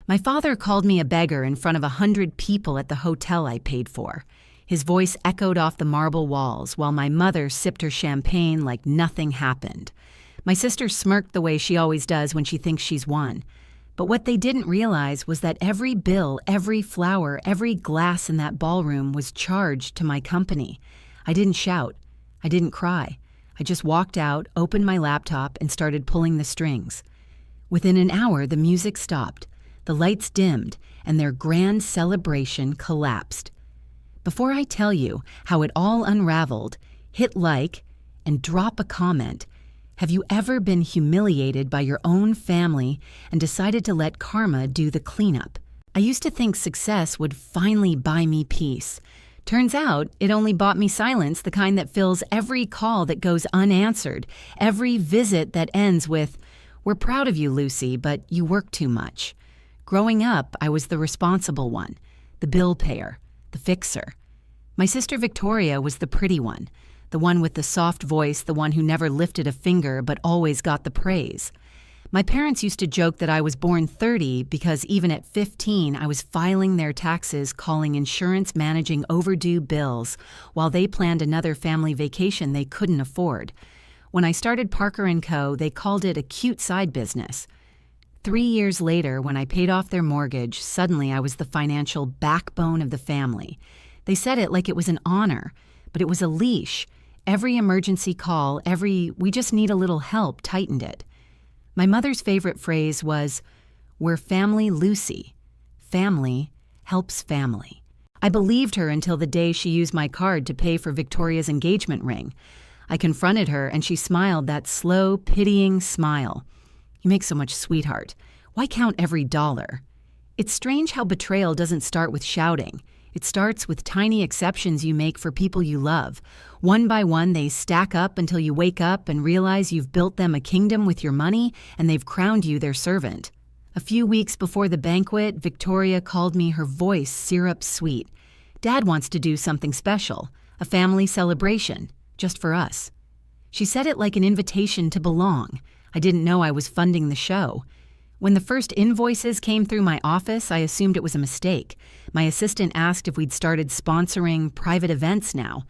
My father called me a beggar in front of 100 people at the hotel I paid for. His voice echoed off the marble walls while my mother sipped her champagne like nothing happened. My sister smirked the way she always does when she thinks she's won. But what they didn't realize was that every bill, every flower, every glass in that ballroom was charged to my company. I didn't shout. I didn't cry. I just walked out, opened my laptop, and started pulling the strings. Within an hour, the music stopped, the lights dimmed, and their grand celebration collapsed. Before I tell you how it all unraveled, hit like and drop a comment. Have you ever been humiliated by your own family and decided to let karma do the cleanup? I used to think success would finally buy me peace. Turns out, it only bought me silence, the kind that fills every call that goes unanswered, every visit that ends with, "We're proud of you, Lucy, but you work too much." Growing up, I was the responsible one, the bill payer, the fixer. My sister Victoria was the pretty one, the one with the soft voice, the one who never lifted a finger but always got the praise. My parents used to joke that I was born 30 because even at 15, I was filing their taxes, calling insurance, managing overdue bills, while they planned another family vacation they couldn't afford. When I started Parker & Co., they called it a cute side business. 3 years later, when I paid off their mortgage, suddenly I was the financial backbone of the family. They said it like it was an honor, but it was a leash. Every emergency call, "we just need a little help," tightened it. My mother's favorite phrase was, "We're family, Lucy. Family helps family." I believed her until the day she used my card to pay for Victoria's engagement ring. I confronted her and she smiled that slow, pitying smile. "You make so much, sweetheart. Why count every dollar?" It's strange how betrayal doesn't start with shouting. It starts with tiny exceptions you make for people you love. One by one, they stack up until you wake up and realize you've built them a kingdom with your money and they've crowned you their servant. A few weeks before the banquet, Victoria called me, her voice syrup sweet. "Dad wants to do something special, a family celebration, just for us." She said it like an invitation to belong. I didn't know I was funding the show. When the first invoices came through my office, I assumed it was a mistake. My assistant asked if we'd started sponsoring private events now.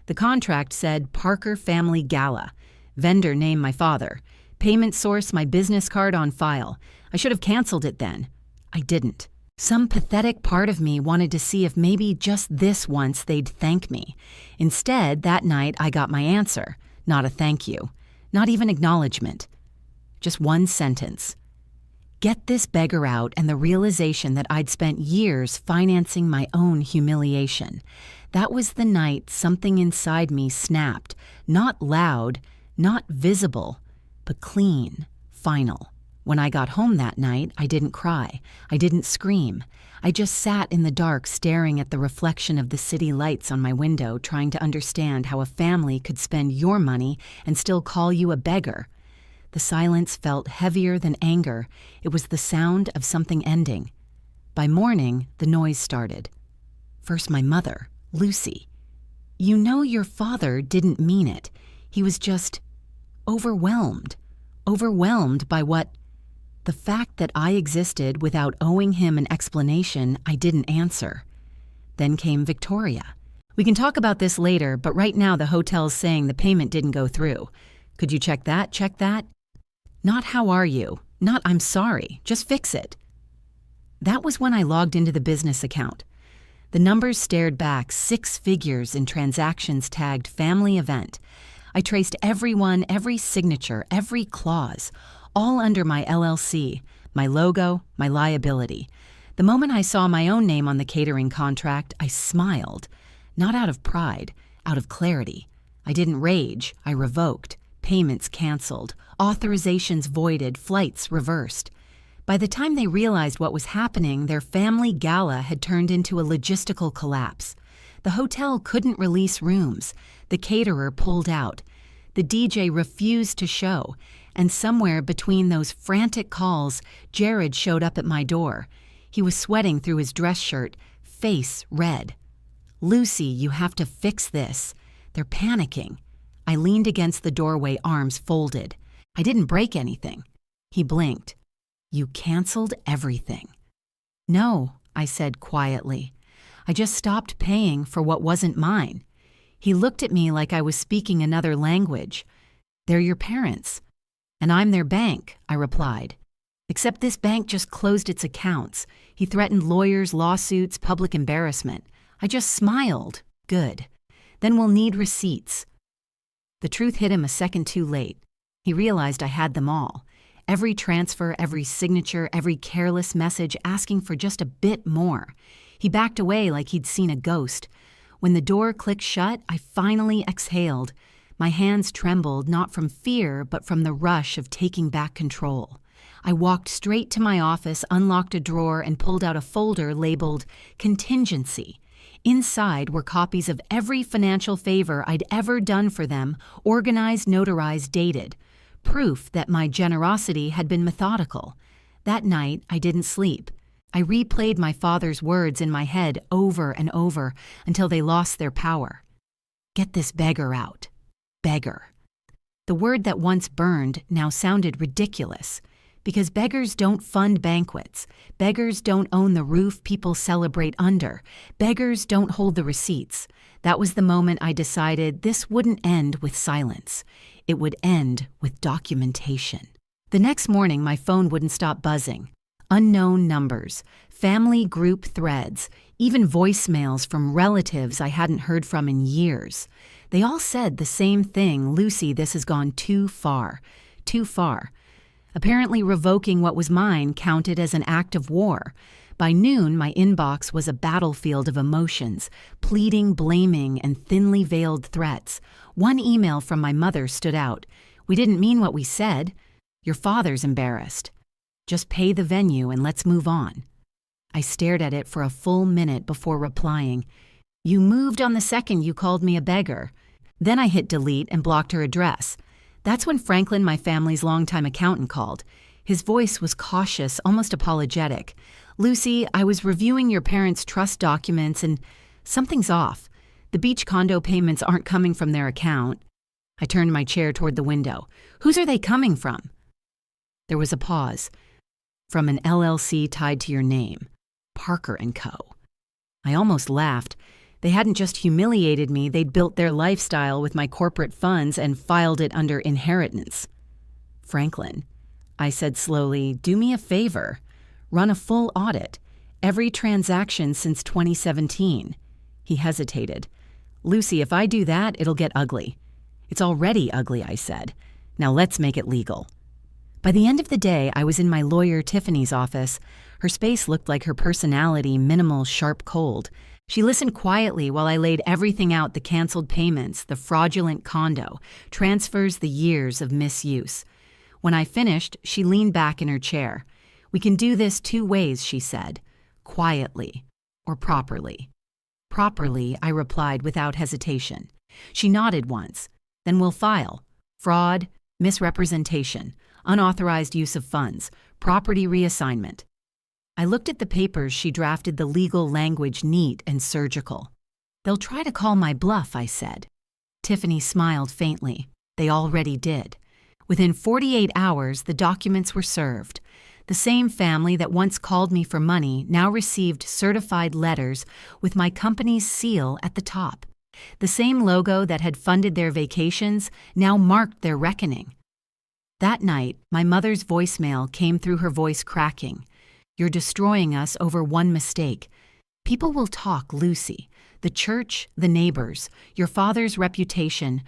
The contract said Parker Family Gala. Vendor name my father. Payment source my business card on file. I should have canceled it then. I didn't. Some pathetic part of me wanted to see if maybe just this once they'd thank me. Instead, that night I got my answer. Not a thank you. Not even acknowledgement. Just one sentence. Get this beggar out, and the realization that I'd spent years financing my own humiliation. That was the night something inside me snapped. Not loud, not visible, but clean, final. When I got home that night, I didn't cry. I didn't scream. I just sat in the dark staring at the reflection of the city lights on my window, trying to understand how a family could spend your money and still call you a beggar. The silence felt heavier than anger. It was the sound of something ending. By morning, the noise started. First my mother, Lucy. "You know your father didn't mean it. He was just overwhelmed. Overwhelmed by what? The fact that I existed without owing him an explanation I didn't answer." Then came Victoria. "We can talk about this later, but right now the hotel's saying the payment didn't go through. Could you check that, check that?" Not "how are you?" Not "I'm sorry." Just fix it. That was when I logged into the business account. The numbers stared back, 6 figures in transactions tagged family event. I traced everyone, every signature, every clause, all under my LLC, my logo, my liability. The moment I saw my own name on the catering contract, I smiled. Not out of pride, out of clarity. I didn't rage, I revoked. Payments canceled, authorizations voided, flights reversed. By the time they realized what was happening, their family gala had turned into a logistical collapse. The hotel couldn't release rooms. The caterer pulled out. The DJ refused to show. And somewhere between those frantic calls, Jared showed up at my door. He was sweating through his dress shirt, face red. "Lucy, you have to fix this. They're panicking." I leaned against the doorway, arms folded. "I didn't break anything." He blinked. "You canceled everything." "No," I said quietly. "I just stopped paying for what wasn't mine." He looked at me like I was speaking another language. "They're your parents." "And I'm their bank," I replied. "Except this bank just closed its accounts." He threatened lawyers, lawsuits, public embarrassment. I just smiled. "Good. Then we'll need receipts." The truth hit him a second too late. He realized I had them all. Every transfer, every signature, every careless message asking for just a bit more. He backed away like he'd seen a ghost. When the door clicked shut, I finally exhaled. My hands trembled, not from fear, but from the rush of taking back control. I walked straight to my office, unlocked a drawer, and pulled out a folder labeled Contingency. Inside were copies of every financial favor I'd ever done for them, organized, notarized, dated. Proof that my generosity had been methodical. That night, I didn't sleep. I replayed my father's words in my head over and over until they lost their power. Get this beggar out. Beggar. The word that once burned now sounded ridiculous. Because beggars don't fund banquets. Beggars don't own the roof people celebrate under. Beggars don't hold the receipts. That was the moment I decided this wouldn't end with silence. It would end with documentation. The next morning, my phone wouldn't stop buzzing. Unknown numbers, family group threads, even voicemails from relatives I hadn't heard from in years. They all said the same thing: "Lucy, this has gone too far. Too far." Apparently revoking what was mine counted as an act of war. By noon, my inbox was a battlefield of emotions, pleading, blaming, and thinly veiled threats. One email from my mother stood out. "We didn't mean what we said. Your father's embarrassed. Just pay the venue and let's move on." I stared at it for a full minute before replying. "You moved on the second you called me a beggar." Then I hit delete and blocked her address. That's when Franklin, my family's longtime accountant, called. His voice was cautious, almost apologetic. "Lucy, I was reviewing your parents' trust documents and something's off. The beach condo payments aren't coming from their account." I turned my chair toward the window. "Whose are they coming from?" There was a pause. "From an LLC tied to your name. Parker & Co." I almost laughed. They hadn't just humiliated me, they'd built their lifestyle with my corporate funds and filed it under inheritance. "Franklin," I said slowly, "do me a favor. Run a full audit. Every transaction since 2017. He hesitated. "Lucy, if I do that, it'll get ugly." "It's already ugly," I said. "Now let's make it legal." By the end of the day, I was in my lawyer Tiffany's office. Her space looked like her personality, minimal, sharp, cold. She listened quietly while I laid everything out: the canceled payments, the fraudulent condo, transfers, the years of misuse. When I finished, she leaned back in her chair. "We can do this two ways," she said. "Quietly or properly." "Properly," I replied without hesitation. She nodded once. "Then we'll file. Fraud, misrepresentation, unauthorized use of funds, property reassignment." I looked at the papers she drafted, the legal language neat and surgical. "They'll try to call my bluff," I said. Tiffany smiled faintly. They already did. Within 48 hours, the documents were served. The same family that once called me for money now received certified letters with my company's seal at the top. The same logo that had funded their vacations now marked their reckoning. That night, my mother's voicemail came through, her voice cracking. "You're destroying us over one mistake. People will talk, Lucy. The church, the neighbors, your father's reputation.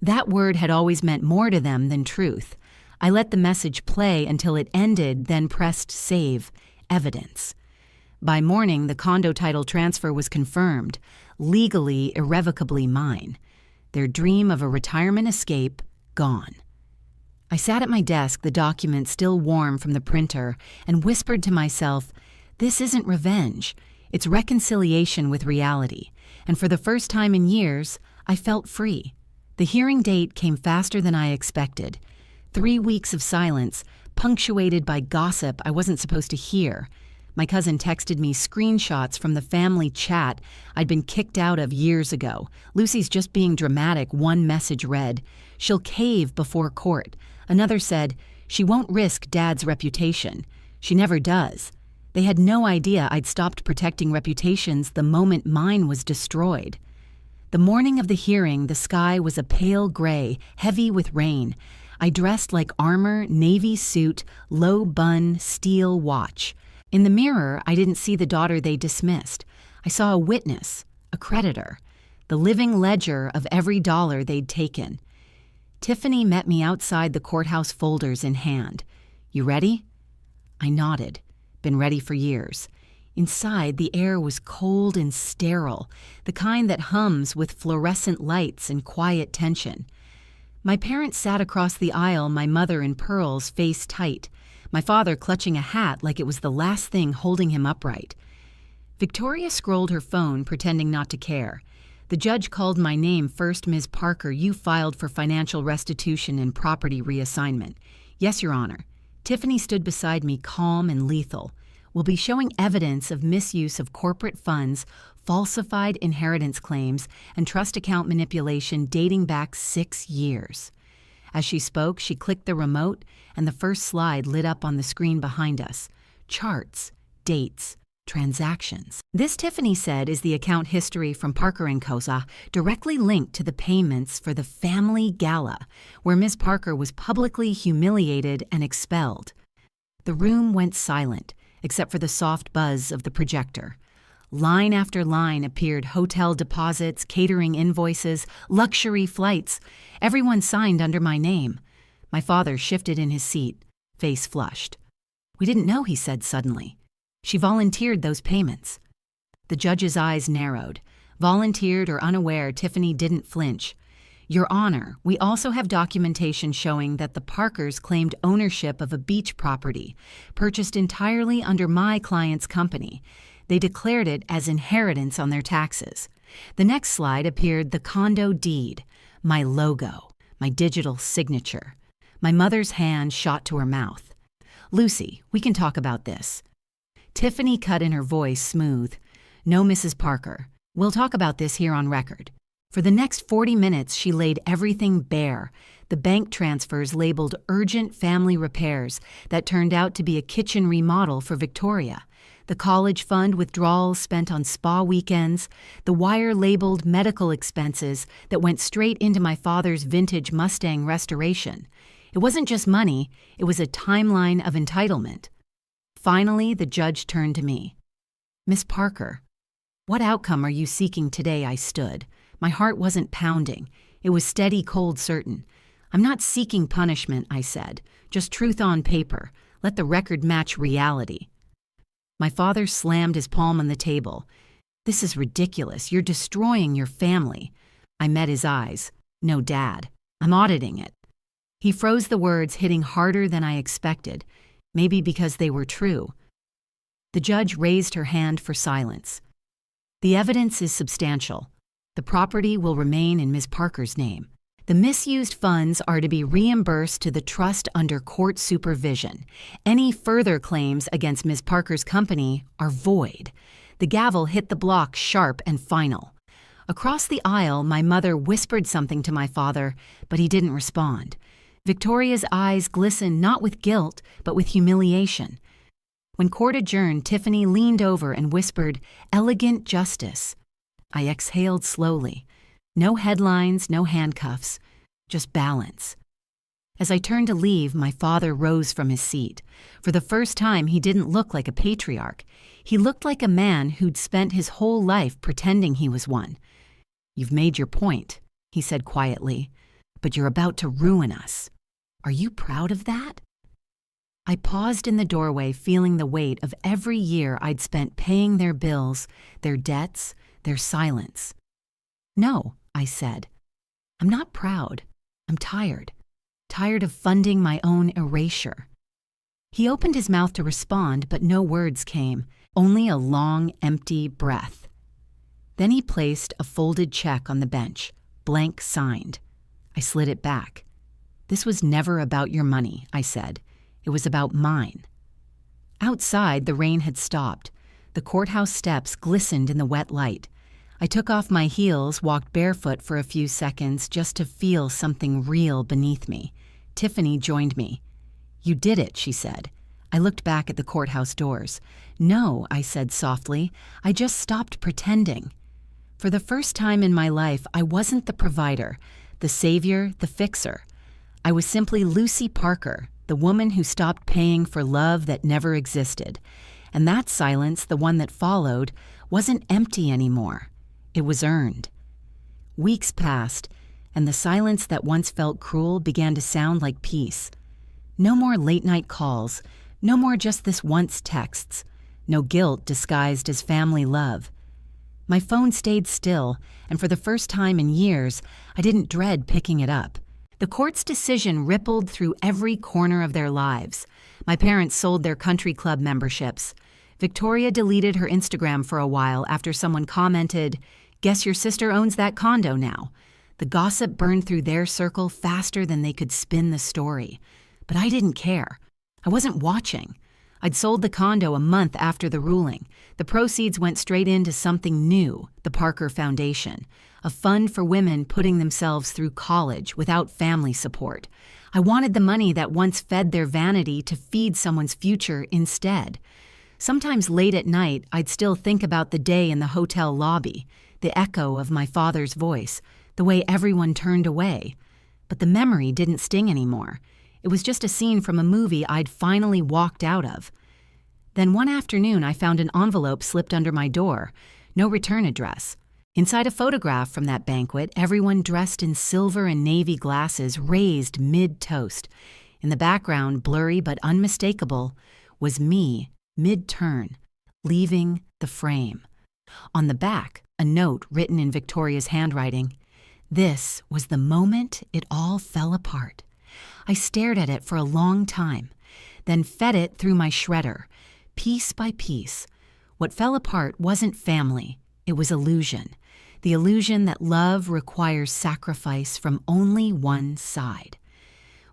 That word had always meant more to them than truth. I let the message play until it ended, then pressed save, evidence. By morning, the condo title transfer was confirmed, legally, irrevocably mine. Their dream of a retirement escape, gone. I sat at my desk, the document still warm from the printer, and whispered to myself, this isn't revenge. It's reconciliation with reality. And for the first time in years, I felt free. The hearing date came faster than I expected. 3 weeks of silence, punctuated by gossip I wasn't supposed to hear. My cousin texted me screenshots from the family chat I'd been kicked out of years ago. "Lucy's just being dramatic," one message read. "She'll cave before court." Another said, "She won't risk Dad's reputation." She never does. They had no idea I'd stopped protecting reputations the moment mine was destroyed. The morning of the hearing, the sky was a pale gray, heavy with rain. I dressed like armor, navy suit, low bun, steel watch. In the mirror, I didn't see the daughter they dismissed. I saw a witness, a creditor, the living ledger of every dollar they'd taken. Tiffany met me outside the courthouse, folders in hand. "You ready?" I nodded. Been ready for years. Inside, the air was cold and sterile, the kind that hums with fluorescent lights and quiet tension. My parents sat across the aisle, my mother in pearls, face tight, my father clutching a hat like it was the last thing holding him upright. Victoria scrolled her phone, pretending not to care. The judge called my name first. "Ms. Parker, you filed for financial restitution and property reassignment." "Yes, Your Honor." Tiffany stood beside me, calm and lethal. "We'll be showing evidence of misuse of corporate funds, falsified inheritance claims, and trust account manipulation dating back 6 years. As she spoke, she clicked the remote, and the first slide lit up on the screen behind us. Charts, dates, transactions. "This," Tiffany said, "is the account history from Parker & Cosa, directly linked to the payments for the family gala, where Ms. Parker was publicly humiliated and expelled." The room went silent, except for the soft buzz of the projector. Line after line appeared: hotel deposits, catering invoices, luxury flights. Everyone signed under my name. My father shifted in his seat, face flushed. "We didn't know," he said suddenly. "She volunteered those payments." The judge's eyes narrowed. Volunteered or unaware, Tiffany didn't flinch. "Your Honor, we also have documentation showing that the Parkers claimed ownership of a beach property, purchased entirely under my client's company. They declared it as inheritance on their taxes." The next slide appeared: the condo deed, my logo, my digital signature. My mother's hand shot to her mouth. "Lucy, we can talk about this." Tiffany cut in, her voice smooth. "No, Mrs. Parker. We'll talk about this here on record." For the next 40 minutes, she laid everything bare. The bank transfers labeled urgent family repairs that turned out to be a kitchen remodel for Victoria. The college fund withdrawals spent on spa weekends. The wire labeled medical expenses that went straight into my father's vintage Mustang restoration. It wasn't just money, it was a timeline of entitlement. Finally, the judge turned to me. "Miss Parker, what outcome are you seeking today?" I stood. My heart wasn't pounding. It was steady, cold, certain. "I'm not seeking punishment," I said. "Just truth on paper. Let the record match reality." My father slammed his palm on the table. "This is ridiculous. You're destroying your family." I met his eyes. "No, Dad. I'm auditing it." He froze, the words hitting harder than I expected, maybe because they were true. The judge raised her hand for silence. "The evidence is substantial. The property will remain in Ms. Parker's name. The misused funds are to be reimbursed to the trust under court supervision. Any further claims against Ms. Parker's company are void." The gavel hit the block sharp and final. Across the aisle, my mother whispered something to my father, but he didn't respond. Victoria's eyes glistened not with guilt, but with humiliation. When court adjourned, Tiffany leaned over and whispered, "Elegant justice." I exhaled slowly. No headlines, no handcuffs, just balance. As I turned to leave, my father rose from his seat. For the first time, he didn't look like a patriarch. He looked like a man who'd spent his whole life pretending he was one. "You've made your point," he said quietly, "but you're about to ruin us. Are you proud of that?" I paused in the doorway, feeling the weight of every year I'd spent paying their bills, their debts, their silence. "No," I said. "I'm not proud. I'm tired. Tired of funding my own erasure." He opened his mouth to respond, but no words came, only a long, empty breath. Then he placed a folded check on the bench, blank signed. I slid it back. "This was never about your money," I said. "It was about mine." Outside, the rain had stopped. The courthouse steps glistened in the wet light. I took off my heels, walked barefoot for a few seconds just to feel something real beneath me. Tiffany joined me. "You did it," she said. I looked back at the courthouse doors. "No," I said softly. "I just stopped pretending." For the first time in my life, I wasn't the provider, the savior, the fixer. I was simply Lucy Parker, the woman who stopped paying for love that never existed. And that silence, the one that followed, wasn't empty anymore. It was earned. Weeks passed, and the silence that once felt cruel began to sound like peace. No more late-night calls, no more just this once texts, no guilt disguised as family love. My phone stayed still, and for the first time in years, I didn't dread picking it up. The court's decision rippled through every corner of their lives. My parents sold their country club memberships. Victoria deleted her Instagram for a while after someone commented, "Guess your sister owns that condo now." The gossip burned through their circle faster than they could spin the story. But I didn't care. I wasn't watching. I'd sold the condo a month after the ruling. The proceeds went straight into something new, the Parker Foundation, a fund for women putting themselves through college without family support. I wanted the money that once fed their vanity to feed someone's future instead. Sometimes late at night, I'd still think about the day in the hotel lobby, the echo of my father's voice, the way everyone turned away. But the memory didn't sting anymore. It was just a scene from a movie I'd finally walked out of. Then one afternoon, I found an envelope slipped under my door. No return address. Inside a photograph from that banquet, everyone dressed in silver and navy glasses raised mid-toast. In the background, blurry but unmistakable, was me, mid-turn, leaving the frame. On the back, a note written in Victoria's handwriting. This was the moment it all fell apart. I stared at it for a long time, then fed it through my shredder, piece by piece. What fell apart wasn't family, it was illusion. The illusion that love requires sacrifice from only one side.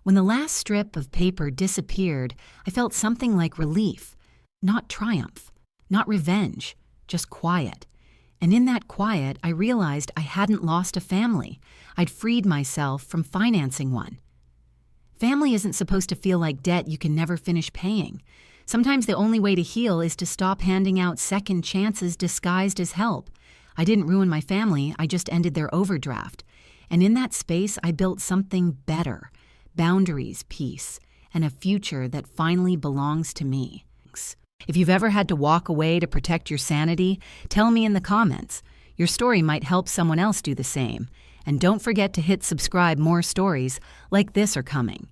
When the last strip of paper disappeared, I felt something like relief. Not triumph, not revenge, just quiet. And in that quiet, I realized I hadn't lost a family. I'd freed myself from financing one. Family isn't supposed to feel like debt you can never finish paying. Sometimes the only way to heal is to stop handing out second chances disguised as help. I didn't ruin my family, I just ended their overdraft. And in that space, I built something better. Boundaries, peace, and a future that finally belongs to me. If you've ever had to walk away to protect your sanity, tell me in the comments. Your story might help someone else do the same. And don't forget to hit subscribe. More stories like this are coming.